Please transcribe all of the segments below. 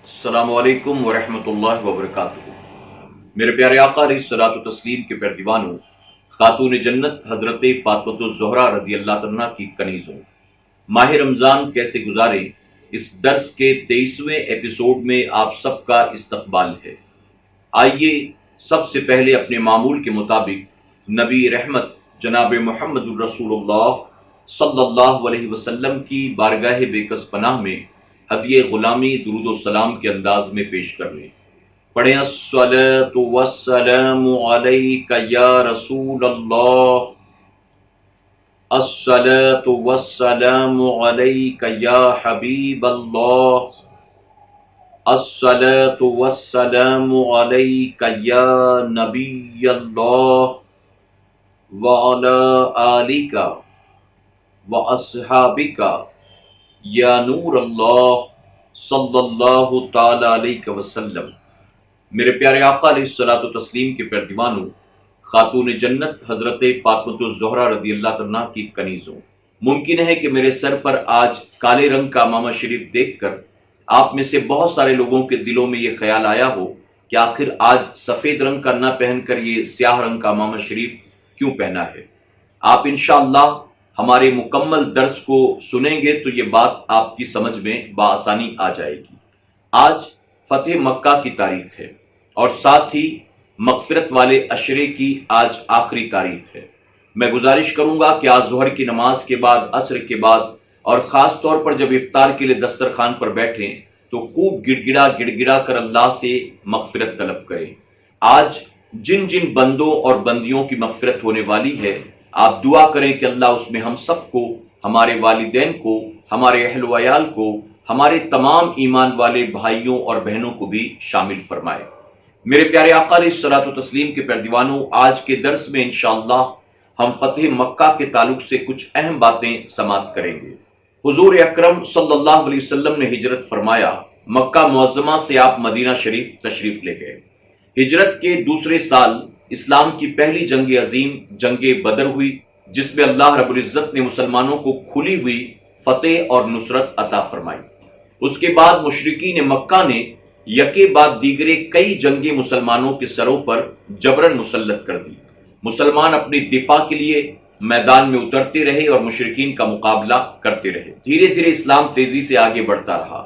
السلام علیکم ورحمۃ اللہ وبرکاتہ۔ میرے پیارے آقا علیہ الصلوۃ والتسلیم کے پیروانوں، خاتون جنت حضرت فاطمۃ الزہرا رضی اللہ عنہا کی کنیزوں، ماہ رمضان کیسے گزارے، اس درس کے 23ویں ایپیسوڈ میں آپ سب کا استقبال ہے۔ آئیے سب سے پہلے اپنے معمول کے مطابق نبی رحمت جناب محمد الرسول اللہ صلی اللہ علیہ وسلم کی بارگاہ بے کس پناہ میں ہدیہ غلامی درود و سلام کے انداز میں پیش کر لیں۔ پڑھیں الصلاۃ والسلام علیک یا رسول اللہ، الصلاۃ والسلام علیک یا حبیب اللہ، الصلاۃ والسلام علیک یا نبی اللہ، وعلی آلک واصحابک یا نور اللہ صلی اللہ تعالی علیہ وسلم۔ میرے پیارے آقا علیہ الصلوۃ والتسلیم کے پیروانوں، خاتون جنت حضرت فاطمۃ الزہرا رضی اللہ عنہا کی کنیزوں، ممکن ہے کہ میرے سر پر آج کالے رنگ کا امامہ شریف دیکھ کر آپ میں سے بہت سارے لوگوں کے دلوں میں یہ خیال آیا ہو کہ آخر آج سفید رنگ کا نہ پہن کر یہ سیاہ رنگ کا امامہ شریف کیوں پہنا ہے۔ آپ انشاءاللہ ہمارے مکمل درس کو سنیں گے تو یہ بات آپ کی سمجھ میں بآسانی آ جائے گی۔ آج فتح مکہ کی تاریخ ہے اور ساتھ ہی مغفرت والے عشرے کی آج آخری تاریخ ہے۔ میں گزارش کروں گا کہ آج ظہر کی نماز کے بعد، عصر کے بعد اور خاص طور پر جب افطار کے لیے دسترخوان پر بیٹھیں تو خوب گڑ گڑا کر اللہ سے مغفرت طلب کریں۔ آج جن جن بندوں اور بندیوں کی مغفرت ہونے والی ہے، آپ دعا کریں کہ اللہ اس میں ہم سب کو، ہمارے والدین کو، ہمارے اہل و عیال کو، ہمارے تمام ایمان والے بھائیوں اور بہنوں کو بھی شامل فرمائے۔ میرے پیارے آقا علیہ الصلوۃ والتسلیم کے پیروانوں، آج کے درس میں انشاءاللہ ہم فتح مکہ کے تعلق سے کچھ اہم باتیں سماعت کریں گے۔ حضور اکرم صلی اللہ علیہ وسلم نے ہجرت فرمایا، مکہ معظمہ سے آپ مدینہ شریف تشریف لے گئے۔ ہجرت کے دوسرے سال اسلام کی پہلی جنگ عظیم جنگ بدر ہوئی، جس میں اللہ رب العزت نے مسلمانوں کو کھلی ہوئی فتح اور نصرت عطا فرمائی۔ اس کے بعد مشرکین مکہ نے یکے بعد دیگرے کئی جنگیں مسلمانوں کے سروں پر جبرن مسلط کر دی۔ مسلمان اپنی دفاع کے لیے میدان میں اترتے رہے اور مشرکین کا مقابلہ کرتے رہے۔ دھیرے دھیرے اسلام تیزی سے آگے بڑھتا رہا۔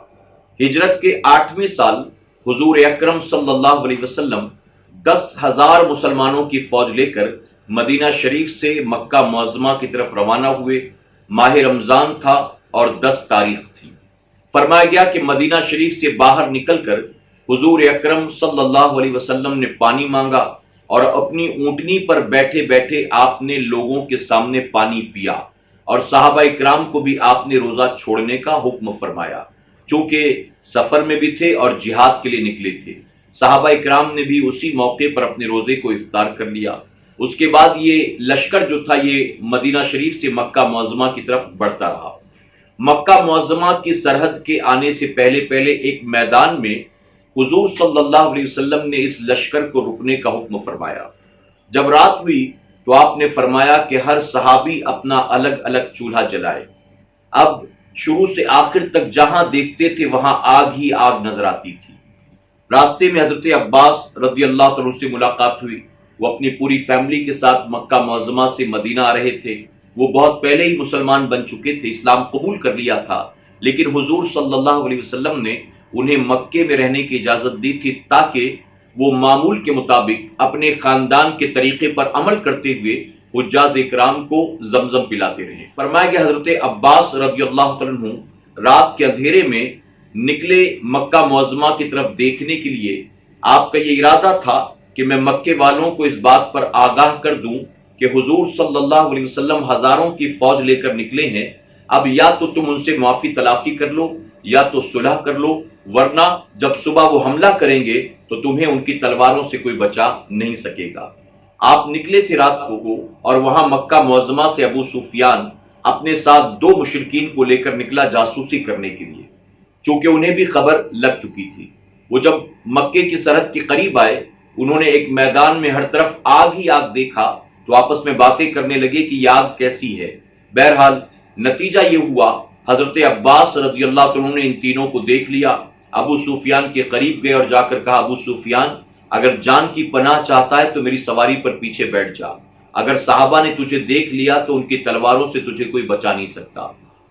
ہجرت کے 8ویں سال حضور اکرم صلی اللہ علیہ وسلم 10,000 مسلمانوں کی فوج لے کر مدینہ شریف سے مکہ معظمہ کی طرف روانہ ہوئے۔ ماہ رمضان تھا اور 10 تاریخ تھی۔ فرمایا گیا کہ مدینہ شریف سے باہر نکل کر حضور اکرم صلی اللہ علیہ وسلم نے پانی مانگا اور اپنی اونٹنی پر بیٹھے بیٹھے آپ نے لوگوں کے سامنے پانی پیا، اور صحابہ اکرام کو بھی آپ نے روزہ چھوڑنے کا حکم فرمایا، چونکہ سفر میں بھی تھے اور جہاد کے لیے نکلے تھے۔ صحابہ اکرام نے بھی اسی موقع پر اپنے روزے کو افطار کر لیا۔ اس کے بعد یہ لشکر جو تھا یہ مدینہ شریف سے مکہ معظمہ کی طرف بڑھتا رہا۔ مکہ معظمہ کی سرحد کے آنے سے پہلے ایک میدان میں حضور صلی اللہ علیہ وسلم نے اس لشکر کو رکنے کا حکم فرمایا۔ جب رات ہوئی تو آپ نے فرمایا کہ ہر صحابی اپنا الگ الگ چولہا جلائے۔ اب شروع سے آخر تک جہاں دیکھتے تھے وہاں آگ ہی آگ نظر آتی تھی۔ راستے میں حضرت عباس رضی اللہ عنہ سے ملاقات ہوئی۔ وہ اپنی پوری فیملی کے ساتھ مکہ معظمہ سے مدینہ آ رہے تھے۔ وہ بہت پہلے ہی مسلمان بن چکے تھے، اسلام قبول کر لیا تھا، لیکن حضور صلی اللہ علیہ وسلم نے انہیں مکے میں رہنے کی اجازت دی تھی تاکہ وہ معمول کے مطابق اپنے خاندان کے طریقے پر عمل کرتے ہوئے حجاج اکرام کو زمزم پلاتے رہے۔ فرمایا کہ حضرت عباس رضی اللہ عنہ رات کے اندھیرے میں نکلے مکہ معظمہ کی طرف دیکھنے کے لیے۔ آپ کا یہ ارادہ تھا کہ میں مکے والوں کو اس بات پر آگاہ کر دوں کہ حضور صلی اللہ علیہ وسلم ہزاروں کی فوج لے کر نکلے ہیں، اب یا تو تم ان سے معافی تلافی کر لو یا تو صلح کر لو، ورنہ جب صبح وہ حملہ کریں گے تو تمہیں ان کی تلواروں سے کوئی بچا نہیں سکے گا۔ آپ نکلے تھے رات کو اور وہاں مکہ معظمہ سے ابو سفیان اپنے ساتھ 2 مشرکین کو لے کر نکلا جاسوسی کرنے کے لیے، چونکہ انہیں بھی خبر لگ چکی تھی۔ وہ جب مکے کی سرحد کے قریب آئے، انہوں نے ایک میدان میں ہر طرف آگ ہی آگ دیکھا تو آپس میں باتیں کرنے لگے کہ یہ آگ کیسی ہے۔ بہرحال نتیجہ یہ ہوا، حضرت عباس رضی اللہ عنہ نے ان تینوں کو دیکھ لیا ابو سفیان کے قریب گئے اور جا کر کہا ابو سفیان اگر جان کی پناہ چاہتا ہے تو میری سواری پر پیچھے بیٹھ جا، اگر صحابہ نے تجھے دیکھ لیا تو ان کی تلواروں سے تجھے کوئی بچا نہیں سکتا۔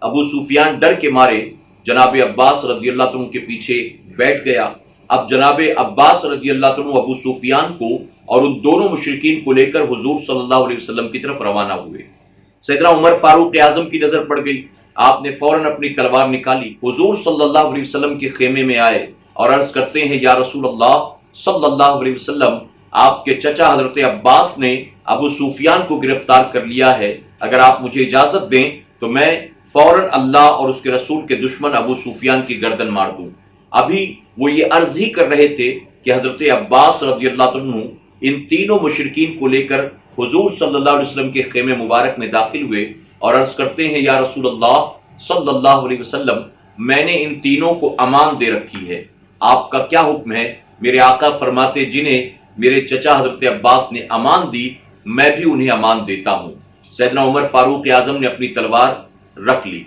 ابو سفیان ڈر کے مارے جناب عباس رضی اللہ عنہ کے پیچھے بیٹھ گیا۔ اب جناب عباس رضی اللہ عنہ ابو سفیان کو اور ان دونوں مشرکین کو لے کر حضور صلی اللہ علیہ وسلم کی طرف روانہ ہوئے۔ سیدنا عمر فاروق اعظم کی نظر پڑ گئی، آپ نے فوراً اپنی تلوار نکالی، حضور صلی اللہ علیہ وسلم کے خیمے میں آئے اور عرض کرتے ہیں یا رسول اللہ صلی اللہ علیہ وسلم، آپ کے چچا حضرت عباس نے ابو سفیان کو گرفتار کر لیا ہے، اگر آپ مجھے اجازت دیں تو میں فوراً اللہ اور اس کے رسول کے دشمن ابو سفیان کی گردن مار دوں۔ ابھی وہ یہ عرض ہی کر رہے تھے کہ حضرت عباس رضی اللہ عنہ ان تینوں مشرکین کو لے کر حضور صلی اللہ علیہ وسلم کے خیمے مبارک میں داخل ہوئے اور عرض کرتے ہیں یا رسول اللہ صلی اللہ علیہ وسلم، میں نے ان تینوں کو امان دے رکھی ہے، آپ کا کیا حکم ہے؟ میرے آقا فرماتے جنہیں میرے چچا حضرت عباس نے امان دی میں بھی انہیں امان دیتا ہوں۔ سیدنا عمر فاروق اعظم نے اپنی تلوار رکھ لی۔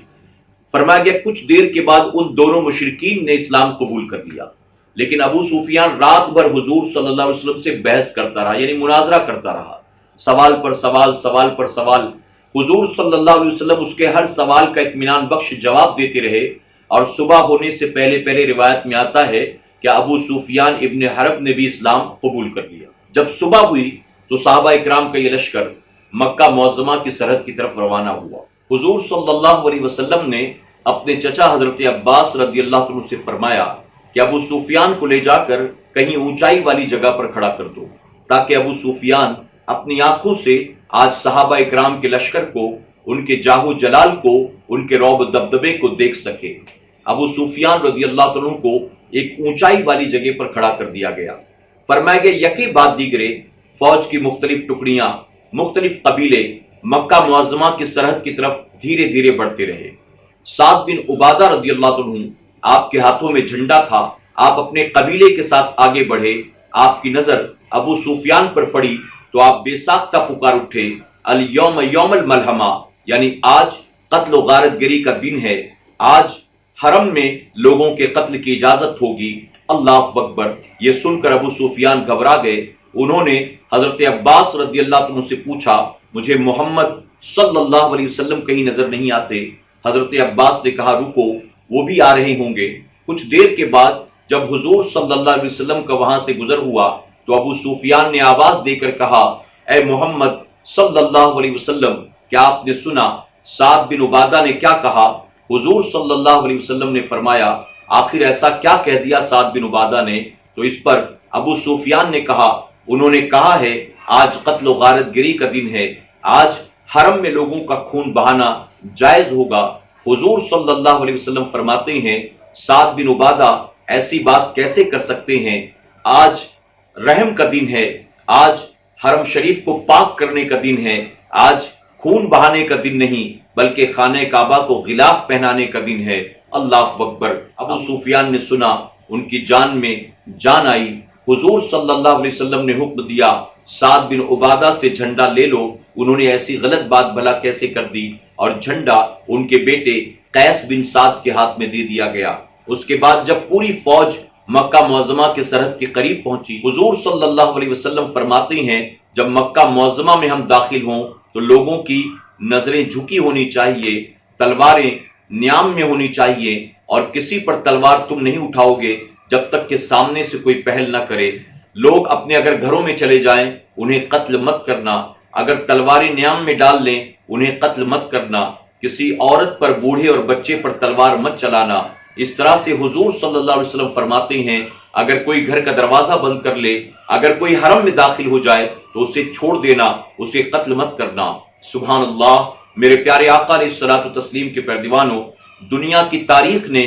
فرمایا گیا کچھ دیر کے بعد ان دونوں مشرکین نے اسلام قبول کر لیا، لیکن ابو سفیان رات بھر حضور صلی اللہ علیہ وسلم سے بحث کرتا رہا، یعنی مناظرہ کرتا رہا، سوال پر سوال، سوال پر سوال۔ حضور صلی اللہ علیہ وسلم اس کے ہر سوال کا اطمینان بخش جواب دیتے رہے، اور صبح ہونے سے پہلے روایت میں آتا ہے کہ ابو سفیان ابن حرب نے بھی اسلام قبول کر لیا۔ جب صبح ہوئی تو صحابہ اکرام کا یہ لشکر مکہ معظمہ کی سرحد کی طرف روانہ ہوا۔ حضور صلی اللہ علیہ وسلم نے اپنے چچا حضرت عباس رضی اللہ عنہ سے فرمایا کہ ابو سفیان کو لے جا کر کہیں اونچائی والی جگہ پر کھڑا کر دو، تاکہ ابو سفیان اپنی آنکھوں سے آج صحابہ اکرام کے لشکر کو، ان کے جاہ و جلال کو، ان کے رعب و دبدبے کو دیکھ سکے۔ ابو سفیان رضی اللہ عنہ کو ایک اونچائی والی جگہ پر کھڑا کر دیا گیا۔ فرمایا گیا یکے بعد دیگرے فوج کی مختلف ٹکڑیاں، مختلف قبیلے مکہ معظمہ کی سرحد کی طرف دھیرے دھیرے بڑھتے رہے۔ سعد بن عبادہ رضی اللہ عنہ، آپ کے ہاتھوں میں جھنڈا تھا، آپ اپنے قبیلے کے ساتھ آگے بڑھے۔ آپ کی نظر ابو سفیان پر پڑی تو آپ بے ساختہ پکار اٹھے الیوم یوم الملحمہ، یعنی آج قتل و غارت گری کا دن ہے، آج حرم میں لوگوں کے قتل کی اجازت ہوگی۔ اللہ اکبر! یہ سن کر ابو سفیان گھبرا گئے۔ انہوں نے حضرت عباس رضی اللہ عنہ سے پوچھا مجھے محمد صلی اللہ علیہ وسلم کہیں نظر نہیں آتے؟ حضرت عباس نے کہا رکو، وہ بھی آ رہے ہوں گے۔ کچھ دیر کے بعد جب حضور صلی اللہ علیہ وسلم کا وہاں سے گزر ہوا تو ابو سفیان نے آواز دے کر کہا اے محمد صلی اللہ علیہ وسلم، کیا آپ نے سنا سعد بن عبادہ نے کیا کہا؟ حضور صلی اللہ علیہ وسلم نے فرمایا آخر ایسا کیا کہہ دیا سعد بن عبادہ نے؟ تو اس پر ابو سفیان نے کہا انہوں نے کہا ہے آج قتل و غارت گری کا دن ہے، آج حرم میں لوگوں کا خون بہانا جائز ہوگا۔ حضور صلی اللہ علیہ وسلم فرماتے ہیں سعد بن عبادہ ایسی بات کیسے کر سکتے ہیں؟ آج رحم کا دن ہے، آج حرم شریف کو پاک کرنے کا دن ہے، آج خون بہانے کا دن نہیں بلکہ خانہ کعبہ کو غلاف پہنانے کا دن ہے۔ اللہ اکبر! ابو سفیان نے سنا، ان کی جان میں جان آئی۔ حضور صلی اللہ علیہ وسلم نے حکم دیا سعد بن عبادہ سے جھنڈا لے لو۔ انہوں نے ایسی غلط بات بھلا کیسے کر دی، اور جھنڈا ان کے بیٹے قیس بن سعد کے ہاتھ میں دے دیا گیا۔ اس کے بعد جب پوری فوج مکہ معظمہ کے سرحد کے قریب پہنچی، حضور صلی اللہ علیہ وسلم فرماتے ہیں جب مکہ معظمہ میں ہم داخل ہوں تو لوگوں کی نظریں جھکی ہونی چاہیے، تلواریں نیام میں ہونی چاہیے، اور کسی پر تلوار تم نہیں اٹھاؤ گے جب تک کہ سامنے سے کوئی پہل نہ کرے۔ لوگ اپنے اگر گھروں میں چلے جائیں انہیں قتل مت کرنا، اگر تلواریں نیام میں ڈال لیں انہیں قتل مت کرنا، کسی عورت پر، بوڑھے اور بچے پر تلوار مت چلانا۔ اس طرح سے حضور صلی اللہ علیہ وسلم فرماتے ہیں اگر کوئی گھر کا دروازہ بند کر لے، اگر کوئی حرم میں داخل ہو جائے تو اسے چھوڑ دینا، اسے قتل مت کرنا۔ سبحان اللہ! میرے پیارے آقا علیہ الصلوۃ والتسلیم کے پیروانوں، دنیا کی تاریخ نے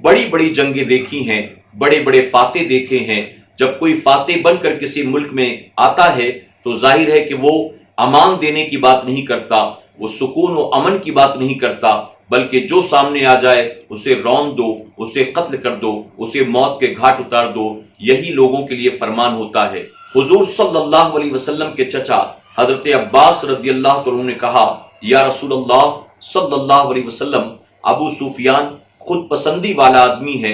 بڑی بڑی جنگیں دیکھی ہیں، بڑے بڑے فاتح دیکھے ہیں۔ جب کوئی فاتح بن کر کسی ملک میں آتا ہے تو ظاہر ہے کہ وہ امان دینے کی بات نہیں کرتا، وہ سکون و امن کی بات نہیں کرتا، بلکہ جو سامنے آ جائے اسے رون دو، اسے قتل کر دو، اسے موت کے گھاٹ اتار دو، یہی لوگوں کے لیے فرمان ہوتا ہے۔ حضور صلی اللہ علیہ وسلم کے چچا حضرت عباس رضی اللہ عنہ نے کہا یا رسول اللہ صلی اللہ علیہ وسلم، ابو سفیان خود پسندی والا آدمی ہے،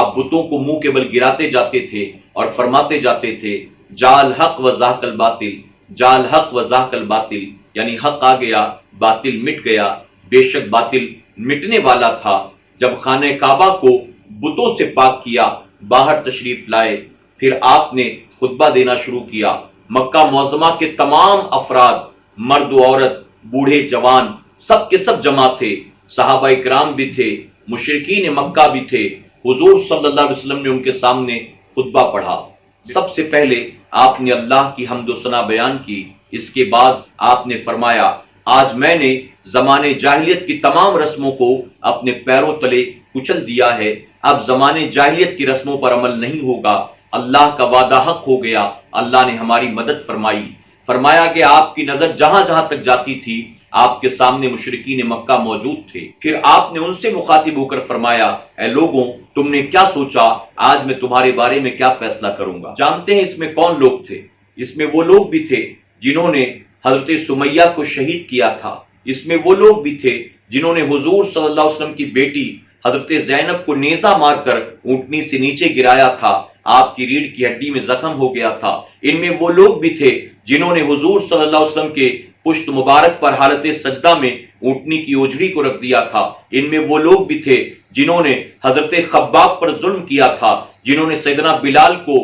آپ بتوں کو منہ کے بل گراتے جاتے تھے اور فرماتے جاتے تھے جال حق و ذاق الباطل، جال حق و ذاق الباطل، یعنی حق آ گیا باطل مٹ گیا، بے شک باطل مٹنے والا تھا۔ جب خانہ کعبہ کو بتوں سے پاک کیا، باہر تشریف لائے، پھر آپ نے خطبہ دینا شروع کیا۔ مکہ معظمہ کے تمام افراد، مرد و عورت، بوڑھے جوان، سب کے سب جمع تھے، صحابہ کرام بھی تھے، مشرکین مکہ بھی تھے۔ حضور صلی اللہ علیہ وسلم نے ان کے سامنے خطبہ پڑھا۔ سب سے پہلے آپ نے اللہ کی حمد و ثنا بیان کی، اس کے بعد آپ نے فرمایا آج میں نے زمانے جاہلیت کی تمام رسموں کو اپنے پیروں تلے کچل دیا ہے، اب زمانے جاہلیت کی رسموں پر عمل نہیں ہوگا، اللہ کا وعدہ حق ہو گیا، اللہ نے ہماری مدد فرمائی۔ فرمایا کہ آپ کی نظر جہاں جہاں تک جاتی تھی آپ کے سامنے مشرکین مکہ موجود تھے۔ پھر آپ نے ان سے مخاطب ہو کر فرمایا اے لوگوں، تم نے کیا سوچا؟ آج میں تمہارے بارے میں کیا فیصلہ کروں گا۔ جانتے ہیں اس میں کون لوگ تھے؟ اس میں وہ لوگ بھی تھے جنہوں نے حضرت سمیہ کو شہید کیا تھا، اس میں وہ لوگ بھی تھے جنہوں نے حضور صلی اللہ علیہ وسلم کی بیٹی حضرت زینب کو نیزہ مار کر اونٹنی سے نیچے گرایا تھا، آپ کی ریڑھ کی ہڈی میں زخم ہو گیا تھا۔ ان میں وہ لوگ بھی تھے جنہوں نے حضور صلی اللہ علیہ وسلم کے پشت مبارک پر حالت سجدہ میں اونٹنی کی اوجڑی کو رکھ دیا تھا۔ ان میں وہ لوگ بھی تھے جنہوں نے حضرت خباب پر ظلم کیا تھا، جنہوں نے سیدنا بلال کو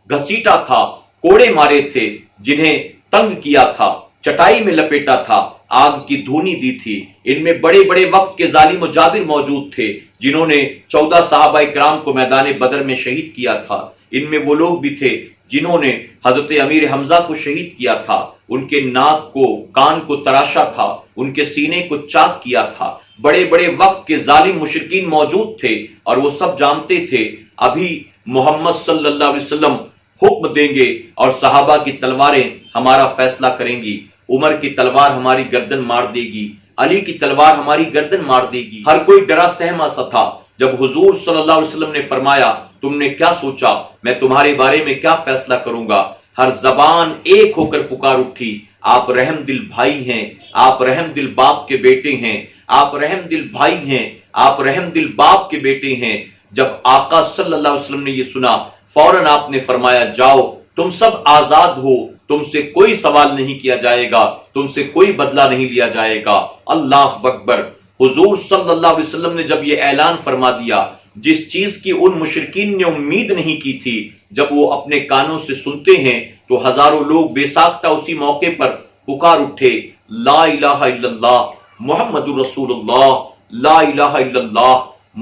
گھسیٹا تھا، کوڑے مارے تھے، جنہیں تنگ کیا تھا، چٹائی میں لپیٹا تھا، آگ کی دھونی دی تھی۔ ان میں بڑے بڑے وقت کے ظالم و جابر موجود تھے جنہوں نے 14 صحابہ کرام کو میدان بدر میں شہید کیا تھا۔ ان میں وہ لوگ بھی تھے جنہوں نے حضرت امیر حمزہ کو شہید کیا تھا، ان کے ناک کو، کان کو تراشا تھا، ان کے سینے کو چاک کیا تھا۔ بڑے بڑے وقت کے ظالم مشرکین موجود تھے اور وہ سب جانتے تھے ابھی محمد صلی اللہ علیہ وسلم حکم دیں گے اور صحابہ کی تلواریں ہمارا فیصلہ کریں گی، عمر کی تلوار ہماری گردن مار دے گی، علی کی تلوار ہماری گردن مار دے گی۔ ہر کوئی ڈرا سہما سا تھا۔ جب حضور صلی اللہ علیہ وسلم نے فرمایا تم نے کیا سوچا، میں تمہارے بارے میں کیا فیصلہ کروں گا، ہر زبان ایک ہو کر پکار اٹھی آپ رحم دل بھائی ہیں، آپ رحم دل باپ کے بیٹے ہیں، آپ رحم دل بھائی ہیں، آپ رحم دل باپ کے بیٹے ہیں۔ جب آقا صلی اللہ علیہ وسلم نے یہ سنا، فوراً آپ نے فرمایا جاؤ تم سب آزاد ہو، تم سے کوئی سوال نہیں کیا جائے گا، تم سے کوئی بدلہ نہیں لیا جائے گا۔ اللہ اکبر۔ حضور صلی اللہ علیہ وسلم نے جب یہ اعلان فرما دیا، جس چیز کی ان مشرکین نے امید نہیں کی تھی، جب وہ اپنے کانوں سے سنتے ہیں تو ہزاروں لوگ بے ساختہ اسی موقع پر پکار اٹھے لا الہ الا اللہ محمد رسول اللہ، لا الہ الا اللہ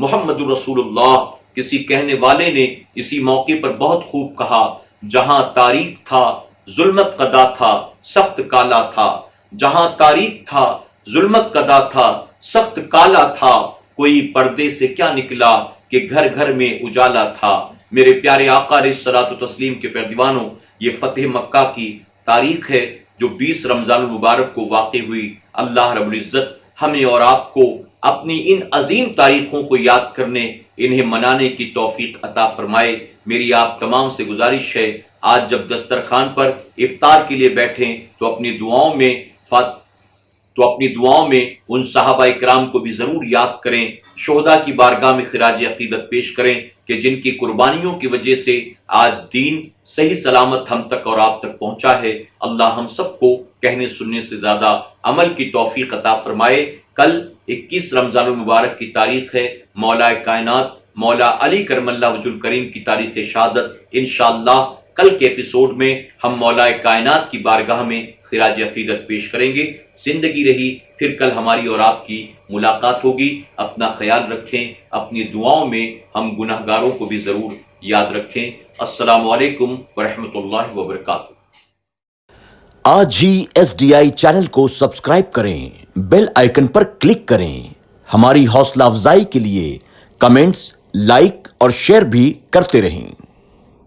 محمد رسول اللہ۔ کسی کہنے والے نے اسی موقع پر بہت خوب کہا جہاں تاریخ تھا ظلمت قدا تھا سخت کالا تھا، جہاں تاریخ تھا ظلمت قدا تھا سخت کالا تھا، کوئی پردے سے کیا نکلا کہ گھر گھر میں اجالا تھا۔ میرے پیارے آقا علیہ الصلوۃ والتسلیم کے پیروانوں، یہ فتح مکہ کی تاریخ ہے جو 20 رمضان المبارک کو واقع ہوئی۔ اللہ رب العزت ہمیں اور آپ کو اپنی ان عظیم تاریخوں کو یاد کرنے، انہیں منانے کی توفیق عطا فرمائے۔ میری آپ تمام سے گزارش ہے آج جب دسترخوان پر افطار کے لیے بیٹھیں تو اپنی دعاؤں میں ان صحابہ کرام کو بھی ضرور یاد کریں، شہداء کی بارگاہ میں خراج عقیدت پیش کریں کہ جن کی قربانیوں کی وجہ سے آج دین صحیح سلامت ہم تک اور آپ تک پہنچا ہے۔ اللہ ہم سب کو کہنے سننے سے زیادہ عمل کی توفیق عطا فرمائے۔ کل 21 رمضان المبارک کی تاریخ ہے، مولا کائنات مولا علی کرم اللہ وجہ الکریم کی تاریخ شہادت۔ انشاءاللہ کل کے ایپیسوڈ میں ہم مولا کائنات کی بارگاہ میں خراج عقیدت پیش کریں گے۔ زندگی رہی پھر کل ہماری اور آپ کی ملاقات ہوگی۔ اپنا خیال رکھیں، اپنی دعاؤں میں ہم گناہگاروں کو بھی ضرور یاد رکھیں۔ السلام علیکم ورحمۃ اللہ وبرکاتہ۔ آج ہی SDI چینل کو سبسکرائب کریں، بیل آئیکن پر کلک کریں۔ ہماری حوصلہ افزائی کے لیے کمنٹس، لائک اور شیئر بھی کرتے رہیں۔